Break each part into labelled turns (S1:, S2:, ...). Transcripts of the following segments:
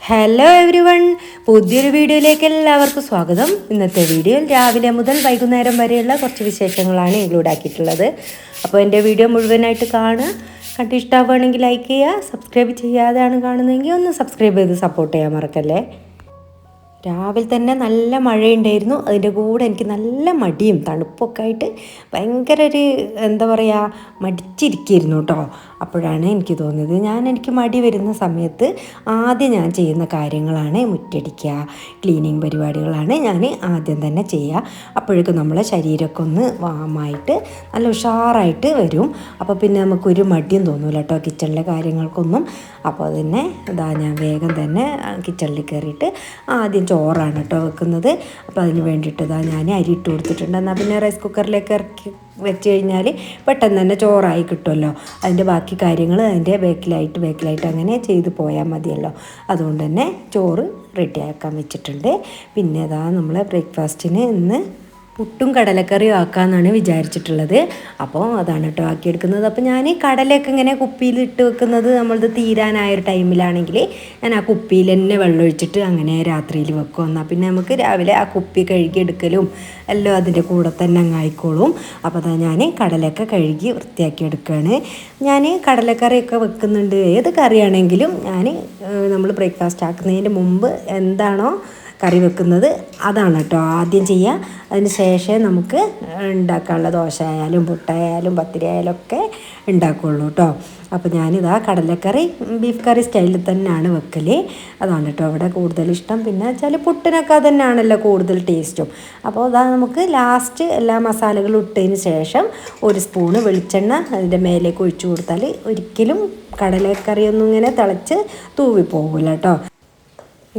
S1: Hello every one, പുതിയൊരു വീഡിയോയിലേക്ക് എല്ലാവർക്കും സ്വാഗതം. ഇന്നത്തെ വീഡിയോയിൽ രാവിലെ മുതൽ വൈകുന്നേരം വരെയുള്ള കുറച്ച് വിശേഷങ്ങളാണ് ഇൻക്ലൂഡ് ആക്കിയിട്ടുള്ളത്. അപ്പോൾ എൻ്റെ വീഡിയോ മുഴുവനായിട്ട് കാണുക. കണ്ട് ഇഷ്ടമാവുകയാണെങ്കിൽ ലൈക്ക് ചെയ്യുക. സബ്സ്ക്രൈബ് ചെയ്യാതെയാണ് കാണുന്നതെങ്കിൽ ഒന്ന് സബ്സ്ക്രൈബ് ചെയ്ത് സപ്പോർട്ട് ചെയ്യാൻ മറക്കല്ലേ. രാവിലെ തന്നെ നല്ല മഴയുണ്ടായിരുന്നു. അതിൻ്റെ കൂടെ എനിക്ക് നല്ല മടിയും തണുപ്പൊക്കെ ആയിട്ട് ഭയങ്കര ഒരു എന്താ പറയുക മടിച്ചിരിക്കുകയായിരുന്നു കേട്ടോ. അപ്പോഴാണ് എനിക്ക് തോന്നിയത് എനിക്ക് മടി വരുന്ന സമയത്ത് ആദ്യം ഞാൻ ചെയ്യുന്ന കാര്യങ്ങളാണ് മുറ്റടിക്കുക, ക്ലീനിങ് പരിപാടികളാണ് ഞാൻ ആദ്യം തന്നെ ചെയ്യുക. അപ്പോഴേക്കും നമ്മളെ ശരീരമൊക്കെ ഒന്ന് വാമായിട്ട് നല്ല ഉഷാറായിട്ട് വരും. അപ്പോൾ പിന്നെ നമുക്കൊരു മടിയും തോന്നില്ല കേട്ടോ കിച്ചണിലെ കാര്യങ്ങൾക്കൊന്നും. അപ്പോൾ തന്നെ ഞാൻ വേഗം തന്നെ കിച്ചണിൽ കയറിയിട്ട് ആദ്യം ചോറാണ് കേട്ടോ വെക്കുന്നത്. അപ്പോൾ അതിന് വേണ്ടിയിട്ട് ഞാൻ അരി ഇട്ട് കൊടുത്തിട്ടുണ്ട്. എന്നാൽ പിന്നെ റൈസ് കുക്കറിലേക്ക് ഇറക്കി വെച്ച് കഴിഞ്ഞാൽ പെട്ടെന്ന് തന്നെ ചോറായി കിട്ടുമല്ലോ. അതിൻ്റെ ബാക്കി കാര്യങ്ങൾ അതിൻ്റെ ബേക്കിലായിട്ട് അങ്ങനെ ചെയ്ത് പോയാൽ മതിയല്ലോ. അതുകൊണ്ട് തന്നെ ചോറ് റെഡിയാക്കാൻ വെച്ചിട്ടുണ്ട്. പിന്നെ നമ്മൾ ബ്രേക്ക്ഫാസ്റ്റിന് ഇന്ന് പുട്ടും കടലക്കറിയും ആക്കാമെന്നാണ് വിചാരിച്ചിട്ടുള്ളത്. അപ്പോൾ അതാണ് കേട്ടോ ആക്കിയെടുക്കുന്നത്. അപ്പോൾ ഞാൻ കടലയൊക്കെ ഇങ്ങനെ കുപ്പിയിലിട്ട് വെക്കുന്നത് നമ്മളത് തീരാനായൊരു ടൈമിലാണെങ്കിൽ ഞാൻ ആ കുപ്പിയിൽ തന്നെ വെള്ളം ഒഴിച്ചിട്ട് അങ്ങനെ രാത്രിയിൽ വെക്കും. എന്നാൽ പിന്നെ നമുക്ക് രാവിലെ ആ കുപ്പി കഴുകിയെടുക്കലും എല്ലാം അതിൻ്റെ കൂടെ തന്നെ അങ്ങ് ആയിക്കോളും. അപ്പോൾ ഞാൻ കടലയൊക്കെ കഴുകി വൃത്തിയാക്കി എടുക്കുകയാണ്. ഞാൻ കടലക്കറിയൊക്കെ വെക്കുന്നുണ്ട്. ഏത് കറിയാണെങ്കിലും നമ്മൾ ബ്രേക്ക്ഫാസ്റ്റ് ആക്കുന്നതിന് മുമ്പ് എന്താണോ കറി വെക്കുന്നത് അതാണ് കേട്ടോ ആദ്യം ചെയ്യുക. അതിന് ശേഷം നമുക്ക് ഉണ്ടാക്കാനുള്ള ദോശ ആയാലും പുട്ടായാലും പത്തിരി ആയാലും ഒക്കെ ഉണ്ടാക്കുകയുള്ളൂ കേട്ടോ. അപ്പോൾ ഞാനിതാ കടലക്കറി ബീഫ് കറി സ്റ്റൈലിൽ തന്നെയാണ് വെക്കൽ. അതാണ് കേട്ടോ അവിടെ കൂടുതൽ ഇഷ്ടം. പിന്നെ വെച്ചാൽ പുട്ടിനൊക്കെ അത് തന്നെയാണല്ലോ കൂടുതൽ ടേസ്റ്റും. അപ്പോൾ നമുക്ക് ലാസ്റ്റ് എല്ലാ മസാലകളും ഇട്ടതിന് ശേഷം ഒരു സ്പൂണ് വെളിച്ചെണ്ണ അതിൻ്റെ മേലേക്ക് ഒഴിച്ചു കൊടുത്താൽ ഒരിക്കലും കടലക്കറിയൊന്നും ഇങ്ങനെ തിളച്ച് തൂവിപ്പോകില്ല കേട്ടോ.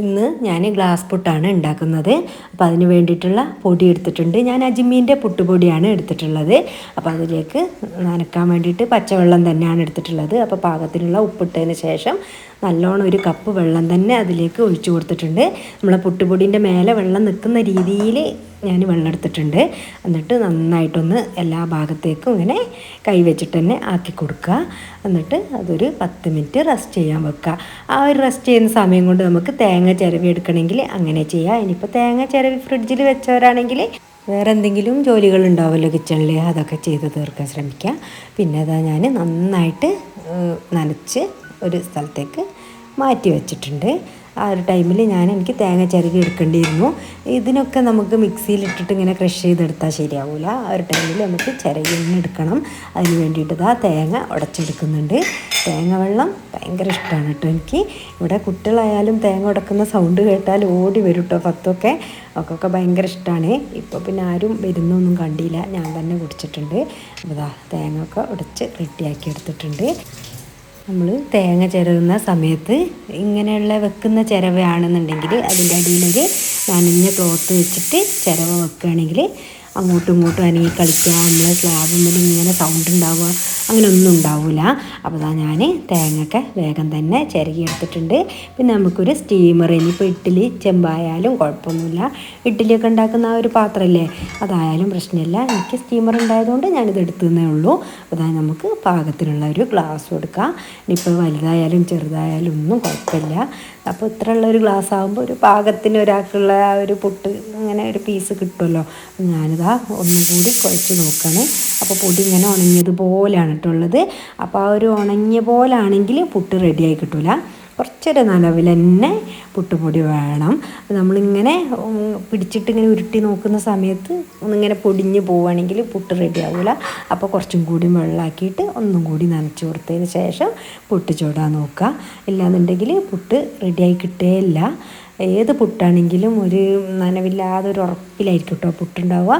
S1: ഇന്ന് ഞാൻ ഗ്ലാസ് പുട്ടാണ് ഉണ്ടാക്കുന്നത്. അപ്പോൾ അതിന് വേണ്ടിയിട്ടുള്ള പൊടി എടുത്തിട്ടുണ്ട്. ഞാൻ അജ്മീൻ്റെ പുട്ടുപൊടിയാണ് എടുത്തിട്ടുള്ളത്. അപ്പോൾ അതിലേക്ക് നനക്കാൻ വേണ്ടിയിട്ട് പച്ചവെള്ളം തന്നെയാണ് എടുത്തിട്ടുള്ളത്. അപ്പോൾ പാകത്തിനുള്ള ഉപ്പിട്ടതിന് ശേഷം നല്ലോണം ഒരു കപ്പ് വെള്ളം തന്നെ അതിലേക്ക് ഒഴിച്ചു കൊടുത്തിട്ടുണ്ട്. നമ്മളെ പുട്ടുപൊടിൻ്റെ മേലെ വെള്ളം നിൽക്കുന്ന രീതിയിൽ ഞാൻ വെള്ളം എടുത്തിട്ടുണ്ട്. എന്നിട്ട് നന്നായിട്ടൊന്ന് എല്ലാ ഭാഗത്തേക്കും ഇങ്ങനെ കൈ വെച്ചിട്ട് തന്നെ ആക്കി കൊടുക്കുക. എന്നിട്ട് അതൊരു 10 മിനിറ്റ് റെസ്റ്റ് ചെയ്യാൻ വെക്കുക. ആ ഒരു റെസ്റ്റ് ചെയ്യുന്ന സമയം കൊണ്ട് നമുക്ക് തേങ്ങ ചിരവി എടുക്കണമെങ്കിൽ അങ്ങനെ ചെയ്യാം. ഇനിയിപ്പോൾ തേങ്ങ ചിരവി ഫ്രിഡ്ജിൽ വെച്ചവരാണെങ്കിൽ വേറെ എന്തെങ്കിലും ജോലികൾ ഉണ്ടാവുമല്ലോ കിച്ചണിൽ, അതൊക്കെ ചെയ്ത് തീർക്കാൻ ശ്രമിക്കുക. പിന്നെ ഞാൻ നന്നായിട്ട് നനച്ച് ഒരു സ്ഥലത്തേക്ക് മാറ്റി വെച്ചിട്ടുണ്ട്. ആ ഒരു ടൈമിൽ എനിക്ക് തേങ്ങ ചിരകി എടുക്കേണ്ടിയിരുന്നു. ഇതിനൊക്കെ നമുക്ക് മിക്സിയിലിട്ടിട്ട് ഇങ്ങനെ ക്രഷ് ചെയ്തെടുത്താൽ ശരിയാവില്ല. ആ ഒരു ടൈമിൽ നമുക്ക് ചിരകി എടുക്കണം. അതിന് വേണ്ടിയിട്ട് തേങ്ങ ഉടച്ചെടുക്കുന്നുണ്ട്. തേങ്ങ വെള്ളം ഭയങ്കര ഇഷ്ടമാണ് കേട്ടോ എനിക്ക്. ഇവിടെ കുട്ടികളായാലും തേങ്ങ ഉടക്കുന്ന സൗണ്ട് കേട്ടാൽ ഓടി വരും കേട്ടോ. ഒക്കെ ഭയങ്കര ഇഷ്ടമാണ്. ഇപ്പോൾ പിന്നെ ആരും വരുന്നൊന്നും കണ്ടില്ല, ഞാൻ തന്നെ കുടിച്ചിട്ടുണ്ട്. അപ്പോൾ തേങ്ങ ഒക്കെ ഉടച്ച് റെഡിയാക്കി എടുത്തിട്ടുണ്ട്. നമ്മൾ തേങ്ങ ചിരവുന്ന സമയത്ത് ഇങ്ങനെയുള്ള വെക്കുന്ന ചിരവയാണെന്നുണ്ടെങ്കിൽ അതിൻ്റെ അടിയിലൊരു നനഞ്ഞ ക്ലോത്ത് വെച്ചിട്ട് ചിരവ വെക്കുകയാണെങ്കിൽ അങ്ങോട്ടും ഇങ്ങോട്ടും അനങ്ങി കളിക്കുക, നമ്മൾ സ്ലാബിൽ ഇങ്ങനെ സൗണ്ട് ഉണ്ടാവുക അങ്ങനെയൊന്നും ഉണ്ടാവില്ല. അപ്പോൾ ഞാൻ തേങ്ങയൊക്കെ വേഗം തന്നെ ചിരകി എടുത്തിട്ടുണ്ട്. പിന്നെ നമുക്കൊരു സ്റ്റീമർ, ഇനിയിപ്പോൾ ഇഡ്ഡലി ചെമ്പായാലും കുഴപ്പമൊന്നുമില്ല. ഇഡ്ഡലിയൊക്കെ ഉണ്ടാക്കുന്ന ആ ഒരു പാത്രമല്ലേ, അതായാലും പ്രശ്നമില്ല. എനിക്ക് സ്റ്റീമർ ഉണ്ടായതുകൊണ്ട് ഞാനിത് എടുത്തതേ ഉള്ളൂ. അപ്പോൾ നമുക്ക് പാകത്തിനുള്ള ഒരു ഗ്ലാസ് കൊടുക്കുക. ഇനിയിപ്പോൾ വലുതായാലും ചെറുതായാലും ഒന്നും കുഴപ്പമില്ല. അപ്പോൾ ഇത്രയുള്ള ഒരു ഗ്ലാസ് ആകുമ്പോൾ ഒരു പാകത്തിന് ഒരാൾക്കുള്ള ആ ഒരു പുട്ട് അങ്ങനെ ഒരു പീസ് കിട്ടുമല്ലോ. ഒന്നും കൂടി കുഴച്ച് നോക്കുകയാണ്. അപ്പോൾ പൊടി ഇങ്ങനെ ഉണങ്ങിയതുപോലെയാണ് കേട്ടുള്ളത്. അപ്പോൾ ആ ഒരു ഉണങ്ങിയ പോലാണെങ്കിൽ പുട്ട് റെഡിയായി കിട്ടില്ല. കുറച്ചൊരു നനവിൽ തന്നെ പുട്ടുപൊടി വേണം. നമ്മളിങ്ങനെ പിടിച്ചിട്ട് ഇങ്ങനെ ഉരുട്ടി നോക്കുന്ന സമയത്ത് ഒന്നിങ്ങനെ പൊടിഞ്ഞ് പോവുകയാണെങ്കിൽ പുട്ട് റെഡി ആവില്ല. അപ്പോൾ കുറച്ചും കൂടി വെള്ളമാക്കിയിട്ട് ഒന്നും കൂടി നനച്ച് കൊടുത്തതിന് ശേഷം പുട്ട് ചൂടാൻ നോക്കുക. ഇല്ലാന്നുണ്ടെങ്കിൽ പുട്ട് റെഡിയായി കിട്ടുകയില്ല. ഏത് പുട്ടാണെങ്കിലും ഒരു നനവില്ലാതെ ഒരു ഉറപ്പിലായിരിക്കും കേട്ടോ പുട്ടുണ്ടാവുക.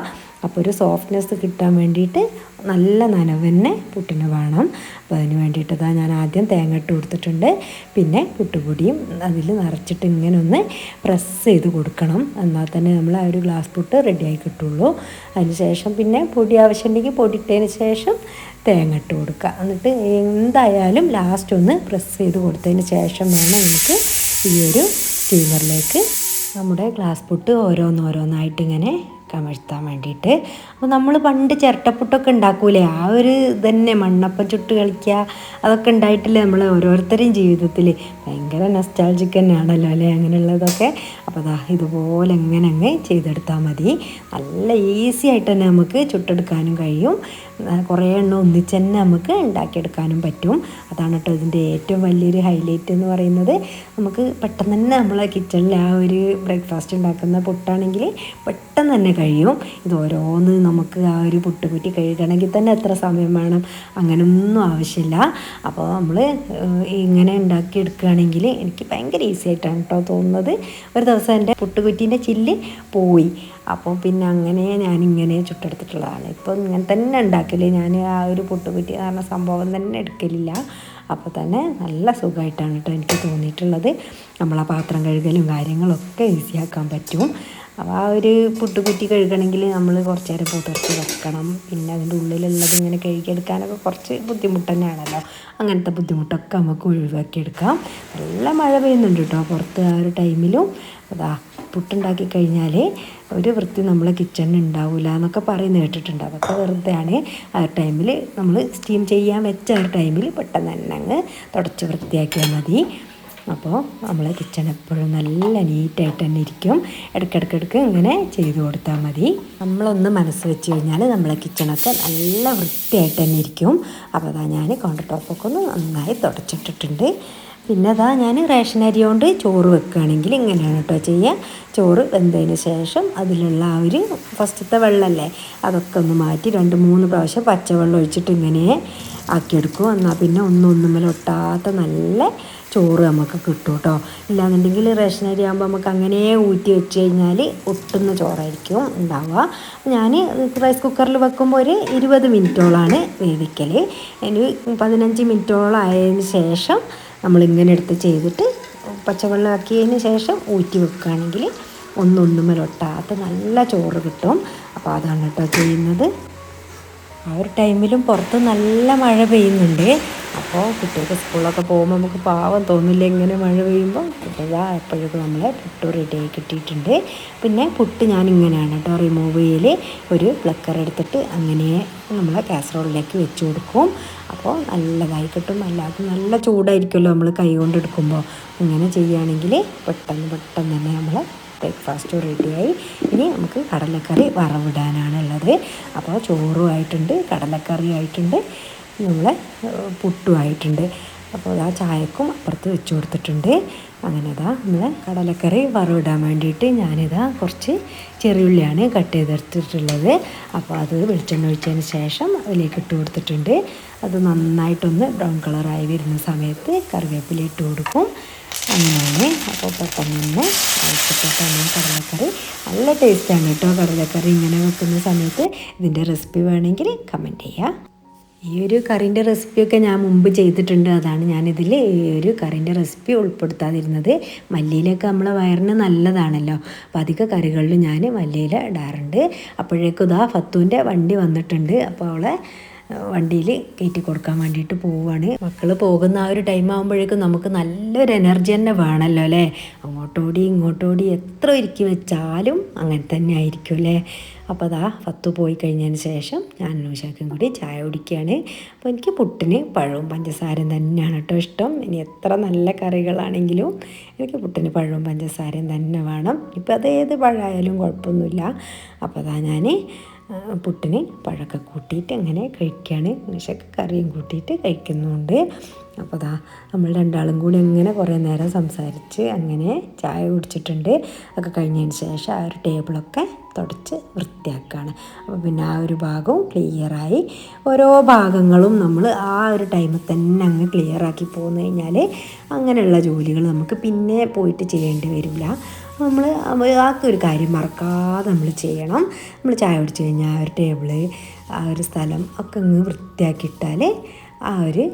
S1: അപ്പോൾ ഒരു സോഫ്റ്റ്നെസ് കിട്ടാൻ വേണ്ടിയിട്ട് നല്ല നനവ് തന്നെ പുട്ടിന് വേണം. അപ്പോൾ അതിന് വേണ്ടിയിട്ട് ഞാൻ ആദ്യം തേങ്ങ ഇട്ട് കൊടുത്തിട്ടുണ്ട്. പിന്നെ പുട്ടുപൊടിയും അതിൽ നിറച്ചിട്ട് ഇങ്ങനെ ഒന്ന് പ്രസ് ചെയ്ത് കൊടുക്കണം. എന്നാൽ തന്നെ നമ്മൾ ആ ഒരു ഗ്ലാസ് പുട്ട് റെഡിയായി കിട്ടുള്ളൂ. അതിന് ശേഷം പിന്നെ പൊടി ആവശ്യമുണ്ടെങ്കിൽ പൊടി ഇട്ടതിന് ശേഷം തേങ്ങ ഇട്ട് കൊടുക്കുക. എന്നിട്ട് എന്തായാലും ലാസ്റ്റ് ഒന്ന് പ്രസ് ചെയ്ത് കൊടുത്തതിന് ശേഷം വേണം നമുക്ക് ഈ ഒരു സ്റ്റീമറിലേക്ക് നമ്മുടെ ഗ്ലാസ് പുട്ട് ഓരോന്നായിട്ട് ഇങ്ങനെ കമഴ്ത്താൻ വേണ്ടിയിട്ട്. അപ്പോൾ നമ്മൾ പണ്ട് ചിരട്ടപ്പുട്ടൊക്കെ ഉണ്ടാക്കൂലേ, ആ ഒരു ഇതന്നെ, മണ്ണപ്പം ചുട്ട് കളിക്കുക, അതൊക്കെ ഉണ്ടായിട്ടില്ലേ നമ്മൾ ഓരോരുത്തരെയും ജീവിതത്തിൽ. ഭയങ്കര നൊസ്റ്റാൾജിക് തന്നെയാണല്ലോ അല്ലേ അങ്ങനെയുള്ളതൊക്കെ. അപ്പോൾ അതാ ഇതുപോലെ എങ്ങനെ അങ്ങ് ചെയ്തെടുത്താൽ മതി. നല്ല ഈസി ആയിട്ട് തന്നെ നമുക്ക് ചുട്ടെടുക്കാനും കഴിയും. കുറേ എണ്ണം ഒന്നിച്ച് തന്നെ നമുക്ക് ഉണ്ടാക്കിയെടുക്കാനും പറ്റും. അതാണ് കേട്ടോ ഇതിൻ്റെ ഏറ്റവും വലിയൊരു ഹൈലൈറ്റ് എന്ന് പറയുന്നത്. നമുക്ക് പെട്ടെന്ന് തന്നെ നമ്മളെ കിച്ചണിൽ ആ ഒരു ബ്രേക്ക്ഫാസ്റ്റ് ഉണ്ടാക്കുന്ന പുട്ടാണെങ്കിൽ പെട്ടെന്ന് തന്നെ കഴിയും. ഇത് ഓരോന്ന് നമുക്ക് ആ ഒരു പുട്ടുകുറ്റി കഴുകണമെങ്കിൽ തന്നെ എത്ര സമയം വേണം, അങ്ങനെയൊന്നും ആവശ്യമില്ല. അപ്പോൾ നമ്മൾ ഇങ്ങനെ ഉണ്ടാക്കിയെടുക്കുകയാണെങ്കിൽ എനിക്ക് ഭയങ്കര ഈസി ആയിട്ടാണ് കേട്ടോ തോന്നുന്നത്. ഒരു ദിവസം എൻ്റെ പുട്ടുകുറ്റീൻ്റെ ചില്ല് പോയി. അപ്പോൾ പിന്നെ അങ്ങനെ ഞാനിങ്ങനെ ചുട്ടെടുത്തിട്ടുള്ളതാണ്. ഇപ്പം ഇങ്ങനെ തന്നെ ഉണ്ടാക്കല്, ഞാൻ ആ ഒരു പുട്ടുകുറ്റി കാരണം സംഭവം തന്നെ എടുക്കലില്ല. അപ്പോൾ തന്നെ നല്ല സുഖമായിട്ടാണ് കേട്ടോ എനിക്ക് തോന്നിയിട്ടുള്ളത്. നമ്മളാ പാത്രം കഴുകലും കാര്യങ്ങളൊക്കെ ഈസിയാക്കാൻ പറ്റും. അപ്പോൾ ആ ഒരു പുട്ടുകുറ്റി കഴുകണമെങ്കിൽ നമ്മൾ കുറച്ച് നേരം പുതിർത്തി വെക്കണം. പിന്നെ അതിൻ്റെ ഉള്ളിലുള്ളത് ഇങ്ങനെ കഴുകിയെടുക്കാനൊക്കെ കുറച്ച് ബുദ്ധിമുട്ട് തന്നെയാണല്ലോ. അങ്ങനത്തെ ബുദ്ധിമുട്ടൊക്കെ നമുക്ക് ഒഴിവാക്കിയെടുക്കാം. നല്ല മഴ പെയ്യുന്നുണ്ട് കേട്ടോ പുറത്ത് ആ ഒരു ടൈമിലും. അതാ പുട്ടുണ്ടാക്കി കഴിഞ്ഞാൽ ഒരു വൃത്തി നമ്മളെ കിച്ചണിൽ ഉണ്ടാവില്ല എന്നൊക്കെ പറയുന്നത് കേട്ടിട്ടുണ്ട്. അതൊക്കെ വെറുതെയാണ്. ആ ടൈമിൽ നമ്മൾ സ്റ്റീം ചെയ്യാൻ വെച്ച ആ ഒരു ടൈമിൽ പെട്ടെന്ന് തന്നെ അങ്ങ് തുടച്ച് വൃത്തിയാക്കിയാൽ മതി. അപ്പോൾ നമ്മളെ കിച്ചൺ എപ്പോഴും നല്ല നീറ്റായിട്ട് തന്നെ ഇരിക്കും. ഇടയ്ക്കിടയ്ക്ക് ഇങ്ങനെ ചെയ്ത് കൊടുത്താൽ മതി. നമ്മളൊന്ന് മനസ്സ് വെച്ച് കഴിഞ്ഞാൽ നമ്മളെ കിച്ചണൊക്കെ നല്ല വൃത്തിയായിട്ട് തന്നെ ഇരിക്കും. അപ്പോൾ അതാ ഞാൻ കൗണ്ടർ ടോപ്പൊക്കെ ഒന്ന് നന്നായി തുടച്ചിട്ടിട്ടുണ്ട്. പിന്നെ അതാ ഞാൻ റേഷൻ അരി കൊണ്ട് ചോറ് വെക്കുകയാണെങ്കിൽ ഇങ്ങനെയാണ് കേട്ടോ ചെയ്യുക. ചോറ് വെന്തതിന് ശേഷം അതിലുള്ള ആ ഒരു ഫസ്റ്റത്തെ വെള്ളമല്ലേ, അതൊക്കെ ഒന്ന് മാറ്റി 2-3 പ്രാവശ്യം പച്ചവെള്ളം ഒഴിച്ചിട്ട് ഇങ്ങനെ ആക്കിയെടുക്കും. എന്നാൽ പിന്നെ ഒന്നുമേൽ ഒട്ടാത്ത നല്ല ചോറ് നമുക്ക് കിട്ടും കേട്ടോ. ഇല്ലാന്നുണ്ടെങ്കിൽ റേഷൻ അരി ആകുമ്പോൾ നമുക്ക് അങ്ങനെ ഊറ്റി വെച്ച് കഴിഞ്ഞാൽ ഒട്ടുന്ന ചോറായിരിക്കും ഉണ്ടാവുക. ഞാൻ റൈസ് കുക്കറിൽ വെക്കുമ്പോൾ ഒരു 20 മിനിറ്റോളാണ് വേവിക്കൽ. ഒരു 15 മിനിറ്റോളം ആയതിന് ശേഷം നമ്മളിങ്ങനെ എടുത്ത് ചെയ്തിട്ട് പച്ചവെള്ളം ആക്കിയതിന് ശേഷം ഊറ്റി വെക്കുകയാണെങ്കിൽ ഒന്നുമേൽ ഒട്ടാത്ത നല്ല ചോറ് കിട്ടും. അപ്പോൾ അതാണ് കേട്ടോ ചെയ്യുന്നത്. ആ ഒരു ടൈമിലും പുറത്ത് നല്ല മഴ പെയ്യുന്നുണ്ട്. അപ്പോൾ കുട്ടികൾക്ക് സ്കൂളിലൊക്കെ പോകുമ്പോൾ നമുക്ക് പാവം തോന്നില്ല ഇങ്ങനെ മഴ പെയ്യുമ്പോൾ. കുട്ടികൾ എപ്പോഴേക്കും നമ്മളെ പുട്ട് റെഡിയായി കിട്ടിയിട്ടുണ്ട്. പിന്നെ പുട്ട് ഞാനിങ്ങനെയാണ് കേട്ടോ റിമൂവ് ചെയ്യൽ. ഒരു പ്ലക്കർ എടുത്തിട്ട് അങ്ങനെ നമ്മളെ കാസറോളിലേക്ക് വെച്ച് കൊടുക്കും. അപ്പോൾ നല്ലതായി കിട്ടും. അല്ലാതെ നല്ല ചൂടായിരിക്കുമല്ലോ നമ്മൾ കൈ കൊണ്ട് എടുക്കുമ്പോൾ. ഇങ്ങനെ ചെയ്യുകയാണെങ്കിൽ പെട്ടെന്ന് തന്നെ നമ്മൾ ബ്രേക്ക്ഫാസ്റ്റ് റെഡിയായി. ഇനി നമുക്ക് കടലക്കറി വറവിടാനാണുള്ളത്. അപ്പോൾ ചോറും ആയിട്ടുണ്ട്, കടലക്കറി ആയിട്ടുണ്ട്, നമ്മളെ പുട്ടുമായിട്ടുണ്ട്. അപ്പോൾ ആ ചായക്കും അപ്പുറത്ത് വെച്ച് കൊടുത്തിട്ടുണ്ട്. അങ്ങനെ ഇതാ നമ്മളെ കടലക്കറി വറവിടാൻ വേണ്ടിയിട്ട് ഞാനിതാ കുറച്ച് ചെറിയുള്ളിയാണ് കട്ട് ചെയ്തെടുത്തിട്ടുള്ളത്. അപ്പോൾ അത് വെളിച്ചെണ്ണ ഒഴിച്ചതിന് ശേഷം അതിലേക്ക് ഇട്ട് കൊടുത്തിട്ടുണ്ട്. അത് നന്നായിട്ടൊന്ന് ബ്രൗൺ കളറായി വരുന്ന സമയത്ത് കറിവേപ്പില ഇട്ട് കൊടുക്കും. അങ്ങനെയാണ്. അപ്പോൾ പെട്ടെന്ന് തന്നെ ആവശ്യപ്പെട്ടാണ് കടലക്കറി. നല്ല ടേസ്റ്റാണ് കേട്ടോ കടലക്കറി ഇങ്ങനെ വെക്കുന്ന സമയത്ത്. ഇതിൻ്റെ റെസിപ്പി വേണമെങ്കിൽ കമൻറ്റ് ചെയ്യുക. ഈ ഒരു കറിൻ്റെ റെസിപ്പിയൊക്കെ ഞാൻ മുമ്പ് ചെയ്തിട്ടുണ്ട്. അതാണ് ഞാനിതിൽ ഈ ഒരു കറിൻ്റെ റെസിപ്പി ഉൾപ്പെടുത്താതിരുന്നത്. മല്ലിയിലൊക്കെ നമ്മളെ വയറിന് നല്ലതാണല്ലോ. അപ്പോൾ അധിക കറികളിലും ഞാൻ മല്ലിയില ഇടാറുണ്ട്. അപ്പോഴേക്കും ഇതാ ഫത്തുവിൻ്റെ വണ്ടി വന്നിട്ടുണ്ട്. അപ്പോൾ അവളെ വണ്ടിയിൽ കയറ്റി കൊടുക്കാൻ വേണ്ടിയിട്ട് പോവുകയാണ്. മക്കൾ പോകുന്ന ആ ഒരു ടൈം ആകുമ്പോഴേക്കും നമുക്ക് നല്ലൊരു എനർജി തന്നെ വേണമല്ലോ അല്ലേ. അങ്ങോട്ടോടി ഇങ്ങോട്ടോടി എത്ര ഒരുക്കി വെച്ചാലും അങ്ങനെ തന്നെ ആയിരിക്കും അല്ലേ. അപ്പോൾ അതാ ഫത്തു പോയി കഴിഞ്ഞതിന് ശേഷം ഞാൻ നൂഷാക്കും കൂടി ചായ കുടിക്കുകയാണ്. അപ്പോൾ എനിക്ക് പുട്ടിന് പഴവും പഞ്ചസാരയും തന്നെയാണ് കേട്ടോ ഇഷ്ടം. ഇനി എത്ര നല്ല കറികളാണെങ്കിലും എനിക്ക് പുട്ടിന് പഴവും പഞ്ചസാരയും തന്നെ വേണം. ഇപ്പോൾ അതേത് പഴമായാലും കുഴപ്പമൊന്നുമില്ല. അപ്പോൾ അതാ ഞാൻ പുട്ടിന് പഴമൊക്കെ കൂട്ടിയിട്ട് അങ്ങനെ കഴിക്കുകയാണ്. നൂഷയ്ക്ക് കറിയും കൂട്ടിയിട്ട് കഴിക്കുന്നുണ്ട്. അപ്പോൾ അതാ നമ്മൾ രണ്ടാളും കൂടി അങ്ങനെ കുറേ നേരം സംസാരിച്ച് അങ്ങനെ ചായ കുടിച്ചിട്ടുണ്ട്. ഒക്കെ കഴിഞ്ഞതിന് ശേഷം ആ ഒരു ടേബിളൊക്കെ തുടച്ച് വൃത്തിയാക്കുകയാണ്. അപ്പോൾ പിന്നെ ആ ഒരു ഭാഗവും ക്ലിയറായി. ഓരോ ഭാഗങ്ങളും നമ്മൾ ആ ഒരു ടൈമിൽ തന്നെ അങ്ങ് ക്ലിയറാക്കി പോന്നു കഴിഞ്ഞാൽ അങ്ങനെയുള്ള ജോലികൾ നമുക്ക് പിന്നെ പോയിട്ട് ചെയ്യേണ്ടി വരില്ല. നമ്മൾ ആ ഒരു കാര്യം മറക്കാതെ നമ്മൾ ചെയ്യണം. നമ്മൾ ചായ കുടിച്ച് കഴിഞ്ഞാൽ ആ ഒരു ടേബിള് ആ ഒരു സ്ഥലം ഒക്കെ അങ്ങ് വൃത്തിയാക്കിയിട്ടാൽ ആ ഒരു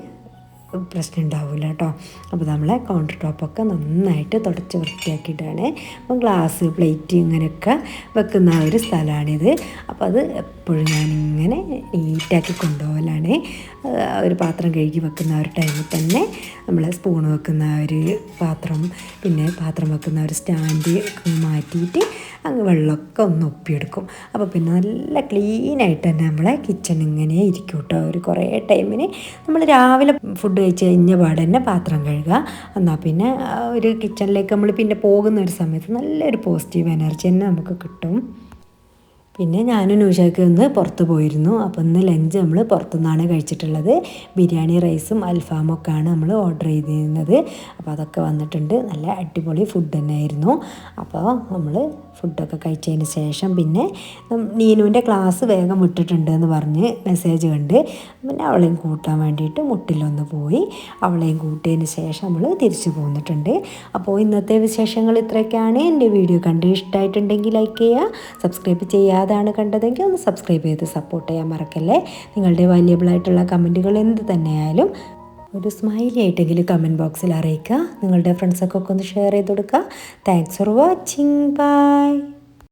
S1: പ്രശ്നം ഉണ്ടാവില്ല കേട്ടോ. അപ്പോൾ നമ്മളെ കൗണ്ടർ ടോപ്പൊക്കെ നന്നായിട്ട് തുടച്ച് വൃത്തിയാക്കിയിട്ടാണ്. അപ്പം ഗ്ലാസ് പ്ലേറ്റ് ഇങ്ങനെയൊക്കെ വെക്കുന്ന ഒരു സ്ഥലമാണിത്. അപ്പോൾ അത് എപ്പോഴും ഞാനിങ്ങനെ നീറ്റാക്കി കൊണ്ടുപോകലാണ്. ഒരു പാത്രം കഴുകി വെക്കുന്ന ഒരു ടൈമിൽ തന്നെ നമ്മൾ സ്പൂൺ വെക്കുന്ന ഒരു പാത്രം, പിന്നെ പാത്രം വെക്കുന്ന ഒരു സ്റ്റാൻഡ് മാറ്റിയിട്ട് അങ്ങ് വെള്ളമൊക്കെ ഒന്ന് ഒപ്പിയെടുക്കും. അപ്പോൾ പിന്നെ നല്ല ക്ലീനായിട്ട് തന്നെ നമ്മളെ കിച്ചൺ ഇങ്ങനെ ഇരിക്കും കേട്ടോ. ഒരു കുറേ ടൈമിന് നമ്മൾ രാവിലെ ഫുഡ് കഴിച്ച് കഴിഞ്ഞ പാടെ തന്നെ പാത്രം കഴുകുക. എന്നാൽ പിന്നെ ഒരു കിച്ചണിലേക്ക് നമ്മൾ പിന്നെ പോകുന്ന ഒരു സമയത്ത് നല്ലൊരു പോസിറ്റീവ് എനർജി തന്നെ നമുക്ക് കിട്ടും. പിന്നെ ഞാനും നൂഷയൊക്കെ ഒന്ന് പുറത്ത് പോയിരുന്നു. അപ്പോൾ ഇന്ന് ലഞ്ച് നമ്മൾ പുറത്തുനിന്നാണ് കഴിച്ചിട്ടുള്ളത്. ബിരിയാണി റൈസും അൽഫാമൊക്കെയാണ് നമ്മൾ ഓർഡർ ചെയ്തിരുന്നത്. അപ്പോൾ അതൊക്കെ വന്നിട്ടുണ്ട്. നല്ല അടിപൊളി ഫുഡ് തന്നെയായിരുന്നു. അപ്പോൾ നമ്മൾ ഫുഡൊക്കെ കഴിച്ചതിന് ശേഷം പിന്നെ നീനുവിൻ്റെ ക്ലാസ് വേഗം വിട്ടിട്ടുണ്ട് എന്ന് പറഞ്ഞ് മെസ്സേജ് കണ്ട് പിന്നെ അവളെയും കൂട്ടാൻ വേണ്ടിയിട്ട് മുട്ടിലൊന്ന് പോയി അവളെയും കൂട്ടിയതിന് ശേഷം നമ്മൾ തിരിച്ചു പോന്നിട്ടുണ്ട്. അപ്പോൾ ഇന്നത്തെ വിശേഷങ്ങൾ ഇത്രയൊക്കെയാണ്. എൻ്റെ വീഡിയോ കണ്ട് ഇഷ്ടമായിട്ടുണ്ടെങ്കിൽ ലൈക്ക് ചെയ്യുക. സബ്സ്ക്രൈബ് ചെയ്യാതാണ് കണ്ടതെങ്കിൽ ഒന്ന് സബ്സ്ക്രൈബ് ചെയ്ത് സപ്പോർട്ട് ചെയ്യാൻ മറക്കല്ലേ. നിങ്ങളുടെ വാല്യബിളായിട്ടുള്ള കമൻറ്റുകൾ എന്ത് തന്നെയായാലും ഒരു സ്മൈലി ആയിട്ടെങ്കിലും കമൻറ്റ് ബോക്സിൽ അറിയിക്കുക. നിങ്ങളുടെ ഫ്രണ്ട്സൊക്കെ ഒന്ന് ഷെയർ ചെയ്ത് കൊടുക്കുക. Thanks for watching. ബൈ.